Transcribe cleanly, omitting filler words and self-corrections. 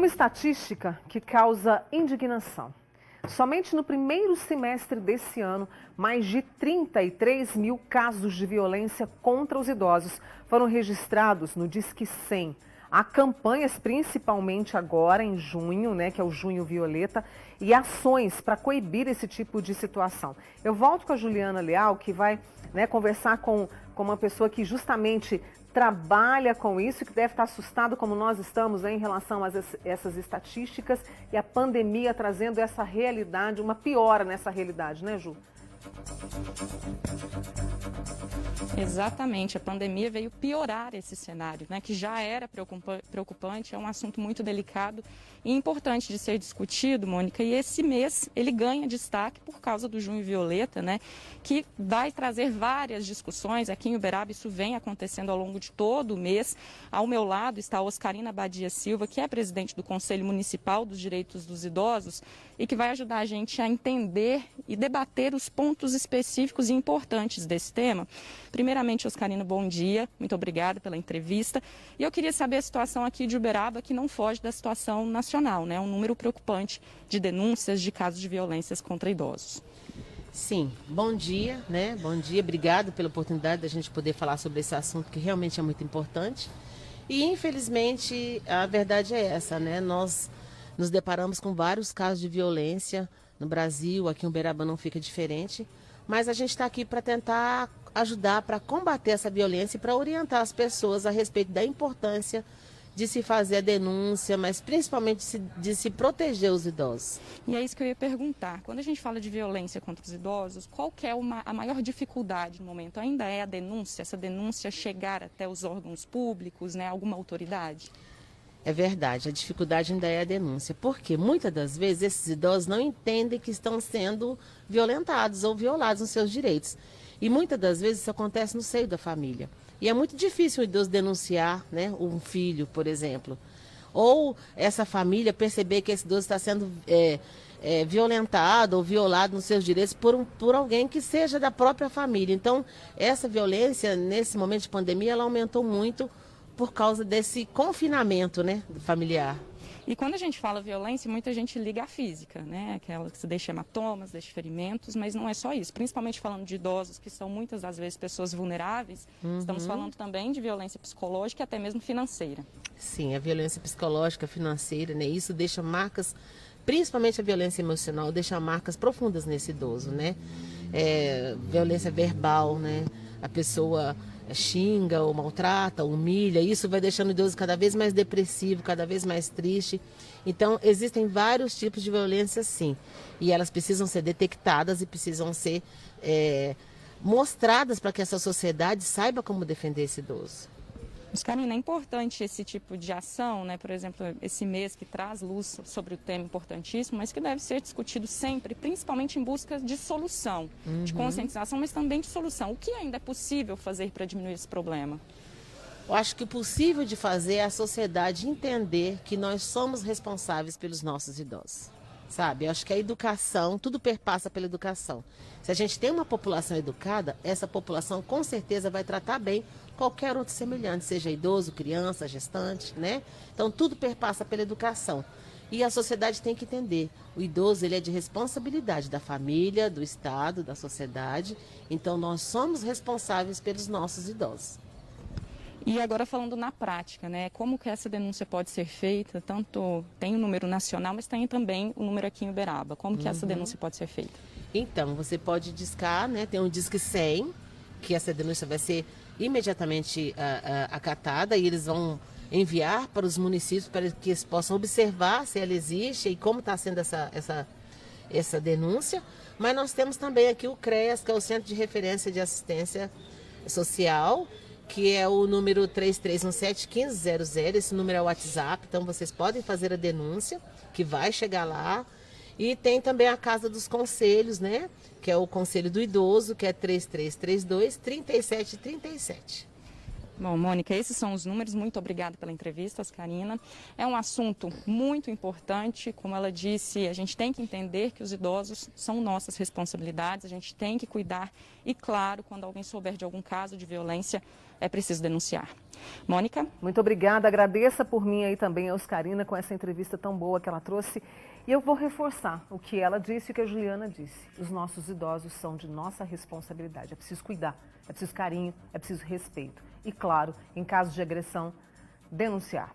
Uma estatística que causa indignação. Somente no primeiro semestre desse ano, mais de 33 mil casos de violência contra os idosos foram registrados no Disque 100. Há campanhas, principalmente agora em junho, que é o Junho Violeta, e ações para coibir esse tipo de situação. Eu volto com a Juliana Leal, que vai conversar com uma pessoa que justamente trabalha com isso, que deve estar assustado como nós estamos em relação a essas estatísticas e a pandemia trazendo essa realidade, uma piora nessa realidade, né, Ju? Exatamente, a pandemia veio piorar esse cenário, que já era preocupante, é um assunto muito delicado e importante de ser discutido, Mônica, e esse mês ele ganha destaque por causa do Junho Violeta, que vai trazer várias discussões. Aqui em Uberaba isso vem acontecendo ao longo de todo o mês. Ao meu lado está a Oscarina Badia Silva, que é presidente do Conselho Municipal dos Direitos dos Idosos e que vai ajudar a gente a entender e debater os pontos específicos e importantes desse tema. Primeiramente, Oscarina, bom dia, muito obrigada pela entrevista. E eu queria saber a situação aqui de Uberaba, que não foge da situação nacional, um número preocupante de denúncias de casos de violências contra idosos. Sim, bom dia, Bom dia, obrigado pela oportunidade da gente poder falar sobre esse assunto que realmente é muito importante. E infelizmente a verdade é essa, Nós nos deparamos com vários casos de violência no Brasil, aqui em Uberaba não fica diferente, mas a gente está aqui para tentar ajudar para combater essa violência e para orientar as pessoas a respeito da importância de se fazer a denúncia, mas principalmente de se proteger os idosos. E é isso que eu ia perguntar. Quando a gente fala de violência contra os idosos, qual que é a maior dificuldade no momento? Ainda é a denúncia, essa denúncia chegar até os órgãos públicos, alguma autoridade? É verdade, a dificuldade ainda é a denúncia, porque muitas das vezes esses idosos não entendem que estão sendo violentados ou violados nos seus direitos. E muitas das vezes isso acontece no seio da família. E é muito difícil o idoso denunciar, um filho, por exemplo. Ou essa família perceber que esse idoso está sendo violentado ou violado nos seus direitos por alguém que seja da própria família. Então, essa violência, nesse momento de pandemia, ela aumentou muito por causa desse confinamento, familiar. E quando a gente fala violência, muita gente liga à física, Aquela que se deixa hematomas, deixa ferimentos, mas não é só isso. Principalmente falando de idosos, que são muitas das vezes pessoas vulneráveis, estamos falando também de violência psicológica e até mesmo financeira. Sim, a violência psicológica, financeira, Isso deixa marcas, principalmente a violência emocional, deixa marcas profundas nesse idoso, Violência verbal, A pessoa xinga ou maltrata, humilha, isso vai deixando o idoso cada vez mais depressivo, cada vez mais triste. Então, existem vários tipos de violência, sim, e elas precisam ser detectadas e precisam ser mostradas para que essa sociedade saiba como defender esse idoso. Oscarina, é importante esse tipo de ação, Por exemplo, esse mês que traz luz sobre o tema importantíssimo, mas que deve ser discutido sempre, principalmente em busca de solução, de conscientização, mas também de solução. O que ainda é possível fazer para diminuir esse problema? Eu acho que o possível de fazer é a sociedade entender que nós somos responsáveis pelos nossos idosos. Eu acho que a educação, tudo perpassa pela educação. Se a gente tem uma população educada, essa população com certeza vai tratar bem qualquer outro semelhante, seja idoso, criança, gestante, Então tudo perpassa pela educação. E a sociedade tem que entender, o idoso ele é de responsabilidade da família, do Estado, da sociedade, então nós somos responsáveis pelos nossos idosos. E agora falando na prática, como que essa denúncia pode ser feita? Tanto tem o número nacional, mas tem também o número aqui em Uberaba. Como que essa denúncia pode ser feita? Então, você pode discar, tem um Disque 100, que essa denúncia vai ser imediatamente acatada e eles vão enviar para os municípios para que eles possam observar se ela existe e como está sendo essa denúncia. Mas nós temos também aqui o CREAS, que é o Centro de Referência de Assistência Social, que é o número 3317-1500, esse número é o WhatsApp, então vocês podem fazer a denúncia, que vai chegar lá. E tem também a Casa dos Conselhos, que é o Conselho do Idoso, que é 3332-3737. Bom, Mônica, esses são os números. Muito obrigada pela entrevista, Karina. É um assunto muito importante. Como ela disse, a gente tem que entender que os idosos são nossas responsabilidades, a gente tem que cuidar e, claro, quando alguém souber de algum caso de violência, é preciso denunciar. Mônica? Muito obrigada. Agradeça por mim aí também a Oscarina com essa entrevista tão boa que ela trouxe. E eu vou reforçar o que ela disse e o que a Juliana disse. Os nossos idosos são de nossa responsabilidade. É preciso cuidar, é preciso carinho, é preciso respeito. E, claro, em caso de agressão, denunciar.